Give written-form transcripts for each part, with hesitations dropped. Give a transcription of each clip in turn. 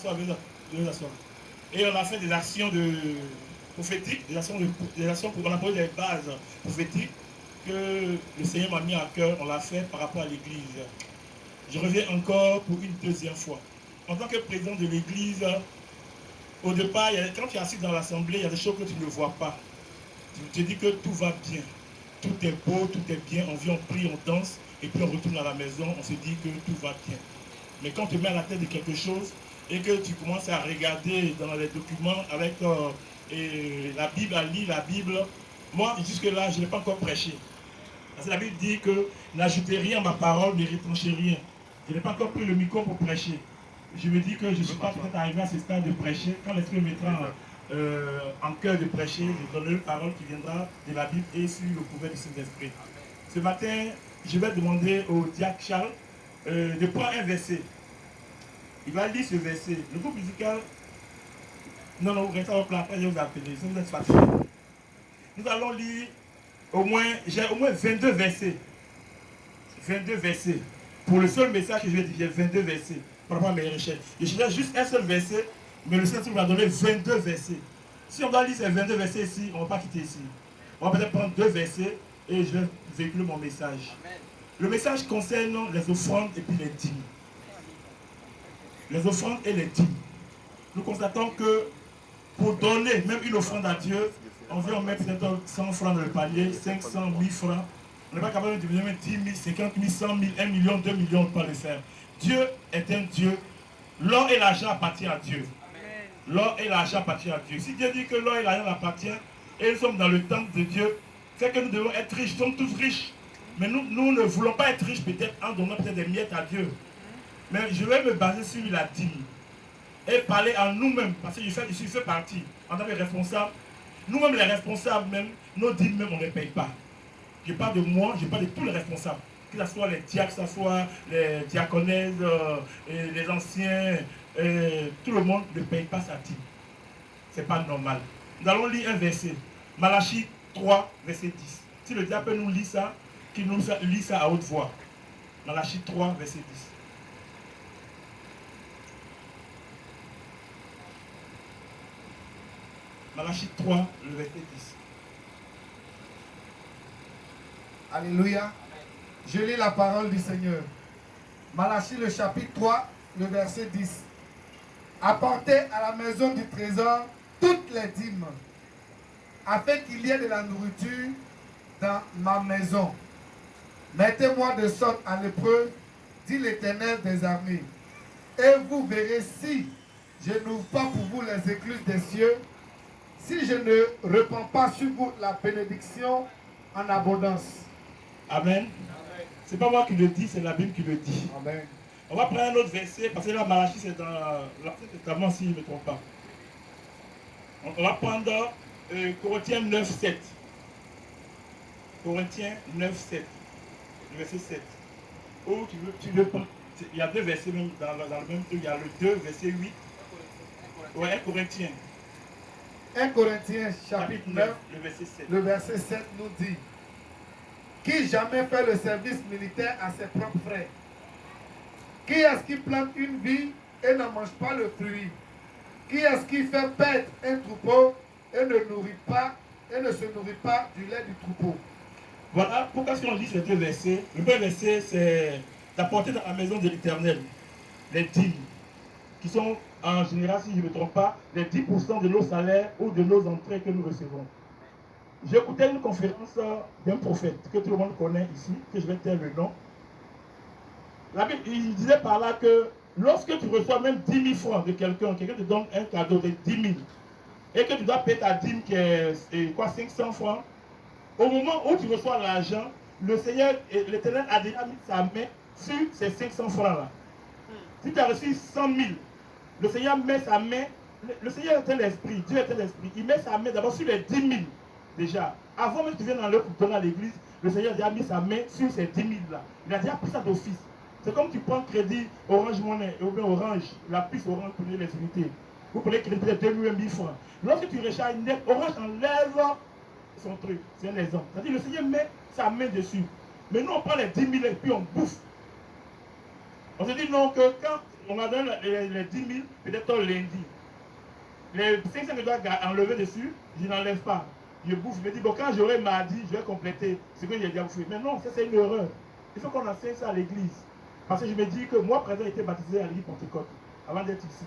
asseoir, venez vous asseoir. Et on a fait des actions prophétiques, des actions pour on a posé des bases prophétiques que le Seigneur m'a mis à cœur, on l'a fait par rapport à l'église. Je reviens encore pour une deuxième fois. En tant que président de l'église, au départ, quand tu es assis dans l'assemblée, il y a des choses que tu ne vois pas. Tu te dis que tout va bien, tout est beau, tout est bien, on vient, on prie, on danse, et puis on retourne à la maison, on se dit que tout va bien. Mais quand tu te mets à la tête de quelque chose, et que tu commences à regarder dans les documents avec la Bible, à lire la Bible, moi, jusque-là, je n'ai pas encore prêché. Parce que la Bible dit que n'ajoutez rien à ma parole, ne retranchez rien. Je n'ai pas encore pris le micro pour prêcher. Je me dis que je ne suis pas peut-être arrivé à ce stade de prêcher. Quand l'Esprit me mettra en cœur de prêcher, je donnerai une parole qui viendra de la Bible et sur le pouvoir du Saint-Esprit. Ce matin, je vais demander au diacre Charles de prendre un verset. Il va lire ce verset. Le groupe musical... Non, vous restez au plat, après je vais vous appeler. Si vous êtes fatigué. Nous allons lire j'ai au moins 22 versets. 22 versets. Pour le seul message que je vais dire, j'ai 22 versets par rapport à mes recherches. Je cherche juste un seul verset, mais le Saint-Esprit m'a donné 22 versets. Si on doit lire ces 22 versets ici, on ne va pas quitter ici. On va peut-être prendre 2 versets et je vais véhiculer mon message. Amen. Le message concerne les offrandes et puis les dîmes. Les offrandes et les dîmes. Nous constatons que pour donner même une offrande à Dieu, on vient mettre peut-être 100 francs dans le panier, 500, 1000 francs. On n'est pas capable de donner 10 000, 50 000, 100 000, 1 million, 2 millions, on ne peut pas le faire. Dieu est un Dieu. L'or et l'argent appartiennent à Dieu. L'or et l'argent appartiennent à Dieu. Si Dieu dit que l'or et l'argent appartiennent, et nous sommes dans le temple de Dieu, c'est que nous devons être riches. Nous sommes tous riches. Mais nous ne voulons pas être riches peut-être en donnant peut-être des miettes à Dieu. Mais je vais me baser sur la dîme. Et parler en nous-mêmes, parce que je fais partie, en tant que responsable. Nous-mêmes, les responsables, même, nos dîmes, même, on ne les paye pas. Je parle de moi, je parle de tous les responsables. Que ce soit les diacres, que ce soit les diaconesses, les anciens, tout le monde ne paye pas sa dîme. Ce n'est pas normal. Nous allons lire un verset. Malachie 3, verset 10. Si le diable peut nous lire ça, qu'il nous lit ça à haute voix. Malachie 3, verset 10. Malachie 3, le verset 10. Alléluia. Je lis la parole du Seigneur. Malachie le chapitre 3, le verset 10. Apportez à la maison du trésor toutes les dîmes, afin qu'il y ait de la nourriture dans ma maison. Mettez-moi de sorte en l'épreuve, dit l'Éternel des armées. Et vous verrez si je n'ouvre pas pour vous les écluses des cieux, si je ne répands pas sur vous la bénédiction en abondance. Amen. Ce n'est pas moi qui le dis, c'est la Bible qui le dit. Amen. On va prendre un autre verset, parce que là, Malachie, c'est dans l'Ancien Testament, si je ne me trompe pas. On va prendre Corinthiens 9, 7. Corinthiens 9, 7. Le verset 7. Où tu veux prendre. Il y a 2 versets même dans le même truc. Il y a le 2, verset 8. Ouais, 1 Corinthiens. 1 Corinthiens chapitre 9, le verset 7 nous dit: qui jamais fait le service militaire à ses propres frais? Qui est-ce qui plante une vigne et ne mange pas le fruit? Qui est-ce qui fait paître un troupeau et ne se nourrit pas du lait du troupeau? Voilà pourquoi on lit ces 2 versets. Le premier verset, c'est d'apporter dans la maison de l'Éternel les dîmes, qui sont en général, si je ne me trompe pas, les 10% de nos salaires ou de nos entrées que nous recevons. J'ai écouté une conférence d'un prophète que tout le monde connaît ici, que je vais taire le nom. La Bible, il disait par là que lorsque tu reçois même 10 000 francs de quelqu'un te donne un cadeau de 10 000, et que tu dois payer ta dîme qui est 500 francs, au moment où tu reçois l'argent, le Seigneur, l'Éternel a déjà mis sa main sur ces 500 francs-là. Si tu as reçu 100 000, le Seigneur met sa main, le Seigneur est un esprit, Dieu est un esprit, il met sa main d'abord sur les 10 000 déjà. Avant même que tu viennes dans l'heure pour donner à l'église, le Seigneur a déjà mis sa main sur ces 10 000 là. Il a déjà pris ça d'office. C'est comme tu prends crédit Orange Money, ou bien Orange, la puce Orange pour les unités. Vous prenez crédit de 2 000 francs. Lorsque tu recharges net, Orange enlève son truc. C'est un exemple. C'est-à-dire le Seigneur met sa main dessus. Mais nous on prend les 10 000 et puis on bouffe. On se dit non, que quand on m'a donné les 10 000, peut-être lundi, les 500 que je dois enlever dessus, je n'enlève pas. Je bouffe, je me dis, bon, quand j'aurai mardi, je vais compléter ce que j'ai déjà bouffé. Mais non, ça c'est une erreur. Il faut qu'on enseigne ça à l'église. Parce que je me dis que moi, présent, j'ai été baptisé à l'église Pentecôte, avant d'être ici.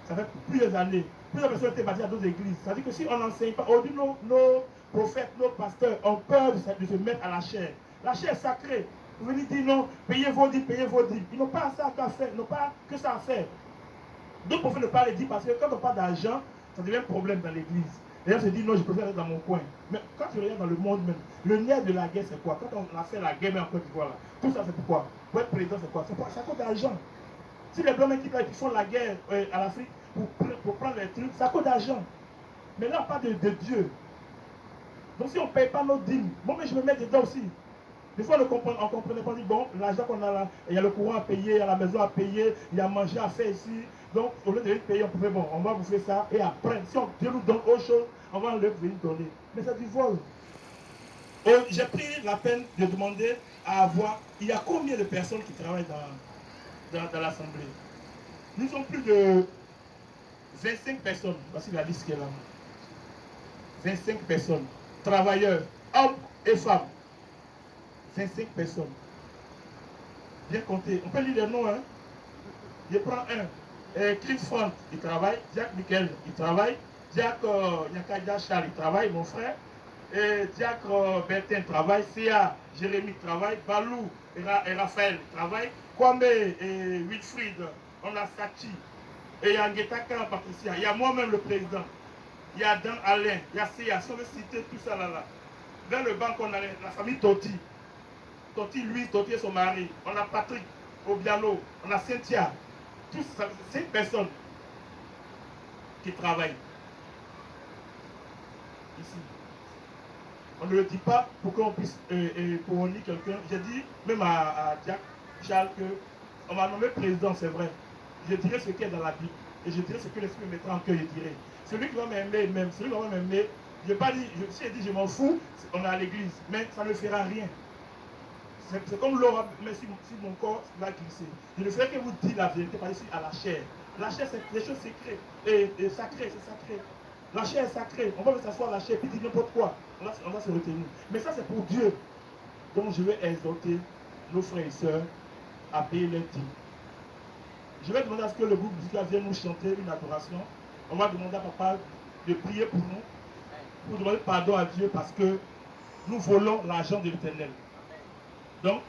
Ça fait plusieurs années. Plusieurs personnes ont été baptisées à d'autres églises. Ça veut dire que si on n'enseigne pas, aujourd'hui, nos prophètes, nos pasteurs ont peur de se mettre à la chair. La chair est sacrée. Vous venez dire non, payez vos dîmes, payez vos dîmes. Ils n'ont pas ça à faire, ils n'ont pas que ça à faire. D'autres prophètes ne pas les dire parce que quand on parle d'argent, ça devient un problème dans l'église. Les gens se disent non, je préfère être dans mon coin. Mais quand tu regardes dans le monde même, le nerf de la guerre, c'est quoi? Quand on a fait la guerre en Côte d'Ivoire, tout ça c'est pourquoi? Pour être président, c'est quoi? C'est à cause d'argent. Si les blancs qui font la guerre à l'Afrique pour prendre les trucs, c'est à cause d'argent. Mais là, on parle de Dieu. Donc si on ne paye pas nos dîmes, moi je me mets dedans aussi. Des fois, on ne comprenait pas, on dit, bon, l'argent qu'on a là, il y a le courant à payer, il y a la maison à payer, il y a à manger à faire ici. Donc, au lieu de payer, on pouvait, bon, on va vous faire ça. Et après, si Dieu nous donne autre chose, on va le venir donner. Mais c'est du vol. J'ai pris la peine de demander à avoir, il y a combien de personnes qui travaillent dans l'Assemblée? Nous sommes plus de 25 personnes. Voici la liste qui est là. 25 personnes. Travailleurs, hommes et femmes. 25 personnes. Bien compté. On peut lire les noms, hein. Je prends un. Cliff Frank, il travaille. Jack Michael, il travaille. Jack Nyakaja Charles, il travaille, mon frère. Jack Bertin travaille. Sia Jérémy travaille. Balou et Raphaël travaillent. Kwame et Wilfried, on a Sachi. Et il y a Ngetaka Patricia. Il y a moi-même le président. Il y a Dan Alain. Il y a Sia. Si on veut citer tout ça là. Dans le banc, on a la famille Toti. Toti, lui, Toti et son mari. On a Patrick Obiano, on a Cynthia. Tous, 5 personnes qui travaillent ici. On ne le dit pas pour qu'on puisse couronner quelqu'un. J'ai dit, même à Jack Charles, qu'on m'a nommé président, c'est vrai. Je dirais ce qu'il y a dans la Bible. Et je dirais ce que l'Esprit me mettra en cœur, je dirais. Celui qui va m'aimer, même. Celui qui va m'aimer, je n'ai pas dit, si j'ai dit je m'en fous, on est à l'église. Mais ça ne fera rien. C'est comme l'eau, mais si mon corps va glisser. Je ne ferai que vous dire la vérité, parce que à la chair. La chair, c'est des choses secrètes et sacrées, c'est sacré. La chair est sacrée. On va s'asseoir à la chair, puis dire n'importe quoi. On va se retenir. Mais ça, c'est pour Dieu. Donc, je vais exhorter nos frères et sœurs à payer leur dîmes. Je vais demander à ce que le groupe musical vienne nous chanter une adoration. On va demander à papa de prier pour demander pardon à Dieu parce que nous volons l'argent de l'Éternel. Donc,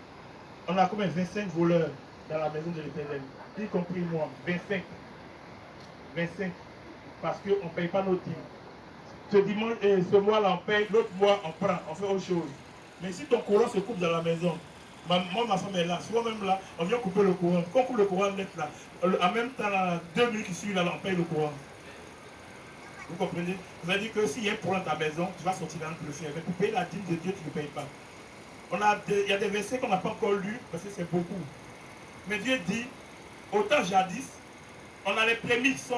on a combien 25 voleurs dans la maison de l'Éternel, y compris moi, 25. 25. Parce qu'on ne paye pas nos dîmes. Ce dimanche, ce mois-là, on paye, l'autre mois, on prend, on fait autre chose. Mais si ton courant se coupe dans la maison, moi, ma femme est là, souvent même là, on vient couper le courant. Quand on coupe le courant, on est là. En même temps, là, 2 minutes qui suivent, là, on paye le courant. Vous comprenez? Ça veut dire que s'il y a un problème dans ta maison, tu vas sortir dans le faire. Mais pour payer la dîme de Dieu, tu ne payes pas. Il y a des versets qu'on n'a pas encore lus parce que c'est beaucoup. Mais Dieu dit, autant jadis, on a les prémices sont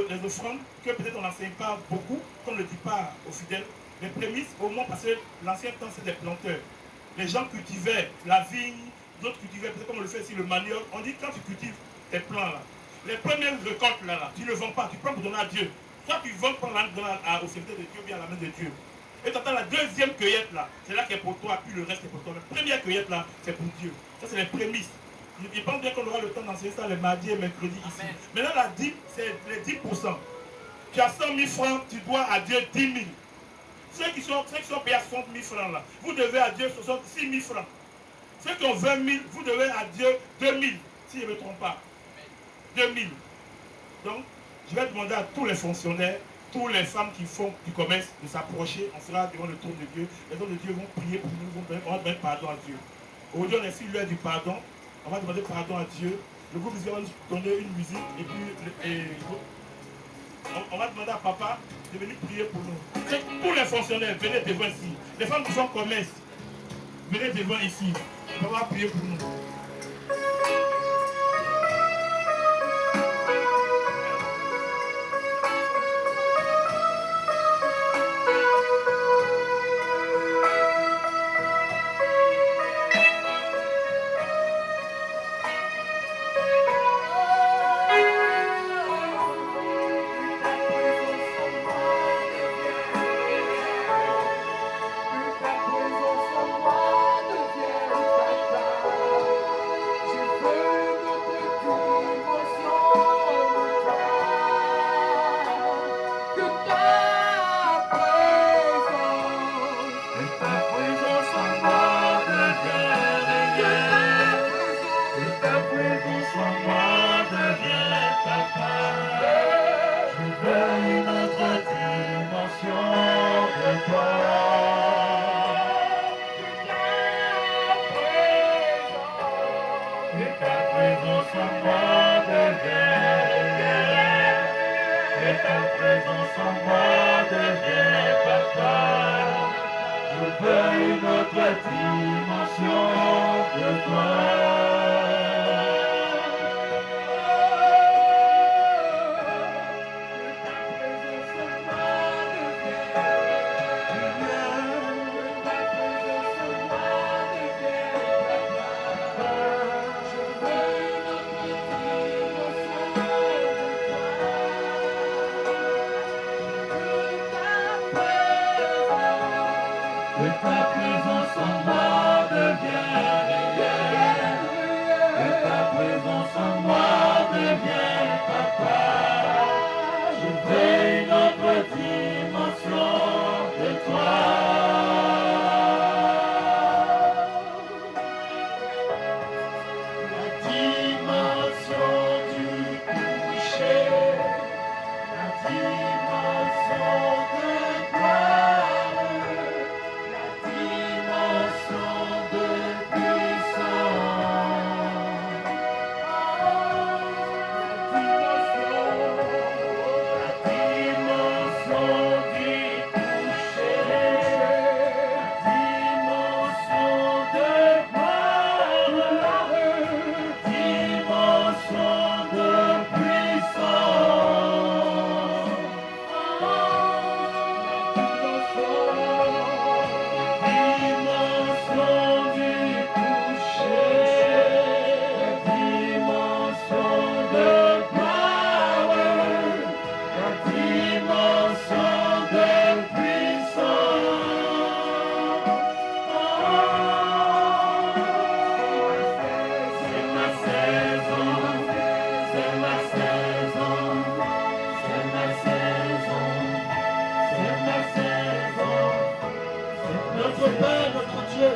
les offrandes que peut-être on n'enseigne pas beaucoup, qu'on ne le dit pas aux fidèles. Les prémices, au moins parce que l'ancien temps c'est des planteurs. Les gens cultivaient la vigne, d'autres cultivaient, peut-être comme on le fait ici, le manioc. On dit quand tu cultives tes plants là, les premières récoltes là, tu ne vends pas, tu prends pour donner à Dieu. Soit tu vends pour donner au serviteur de Dieu, bien à la main de Dieu. Et tu entends la deuxième cueillette là, c'est là qui est pour toi, puis le reste est pour toi. La première cueillette là, c'est pour Dieu. Ça, c'est les prémices. Je pense bien qu'on aura le temps d'enseigner ça les mardis et mercredis ici. Amen. Maintenant, la dîme, c'est les 10%. Tu as 100 000 francs, tu dois à Dieu 10 000. Ceux qui sont payés à 60 000 francs là, vous devez à Dieu 66 000 francs. Ceux qui ont 20 000, vous devez à Dieu 2 000, si je ne me trompe pas. 2 000. Donc, je vais demander à tous les fonctionnaires, toutes les femmes qui font du commerce, de s'approcher. On sera devant le trône de Dieu. Les hommes de Dieu vont prier pour nous, on va demander pardon à Dieu. Aujourd'hui, on est sur l'heure du pardon. On va demander pardon à Dieu. Le groupe va nous donner une musique et puis on va demander à papa de venir prier pour nous. Tous les fonctionnaires, venez devant ici. Les femmes qui font commerce, venez devant ici. On va prier pour nous. ta présence en moi devient papa. Je veux une autre dimension de toi. Que ta présence en moi devienne réelle. Que ta présence en moi devienne papa. Je veux une autre dimension de toi. La dimension du coucher, la dimension de gloire, la dimension de puissance, la dimension du coucher, la dimension de gloire, dimension de puissance, dimension du coucher, dimension de gloire, la dimension de puissance. C'est ma saison, c'est ma saison, c'est ma saison, c'est ma saison. Notre Père, notre Dieu,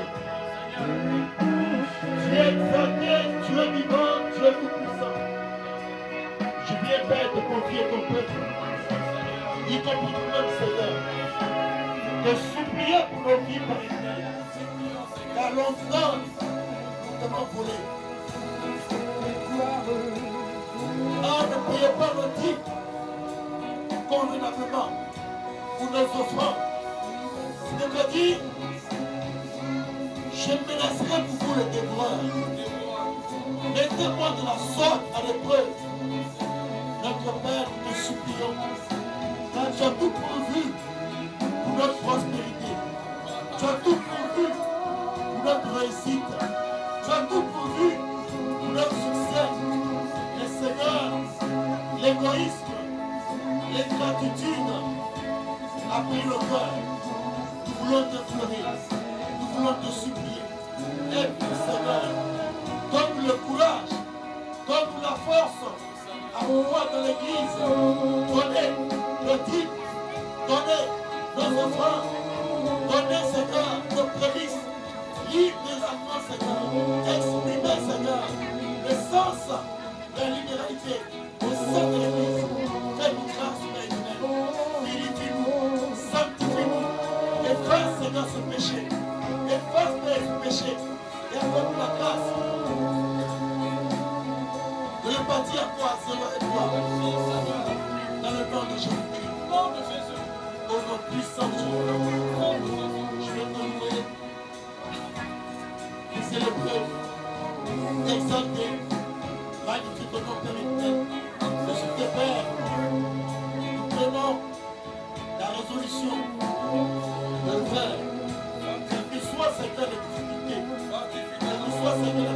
tu es éternel, tu es vivant, tu es tout-puissant. Je viens, Père, te confier ton peuple, y compris nous-mêmes, Seigneur, de supplier pour nos vies par éternel. Car longtemps, nous t'avons volé. Ah, ne payez pas nos dîmes convenablement pour nos offrandes. C'est que dit, je menacerai pour vous les dévoreurs. Mettez-moi de la sorte à l'épreuve. Notre Père, nous te supplions, car tu as tout pourvu pour notre prospérité. Tu as tout pourvu pour notre réussite. Tu as tout pourvu pour notre succès. Mais Seigneur, l'égoïsme, l'ingratitude a pris le cœur. Nous voulons te pleurer. Nous voulons te supplier. Aide-nous, Seigneur. Donne le courage. Donne la force à pouvoir dans l'église. Donnez le titre. Donnez nos offrandes. Donnez, Seigneur, nos prémices. Livre des enfants, Seigneur. Exprimez, Seigneur, le sens de la libéralité au sein de l'église. Fais-nous grâce, Père éternel. Purifie-nous. Sanctifie-nous. Efface, Seigneur, ce péché. Efface, Père, ce péché. Et accorde la grâce de le bâtir à toi, Seigneur, et toi. Dans le nom de Jésus-Christ. Au nom puissant de Jésus-Christ. Je vais te louer. Et célébrer. Exalter. Magnifier ton nom, Père éternel. Je te Père. Nous prenons la résolution de le faire. Quel que soit Seigneur les difficultés, quel que soit Seigneur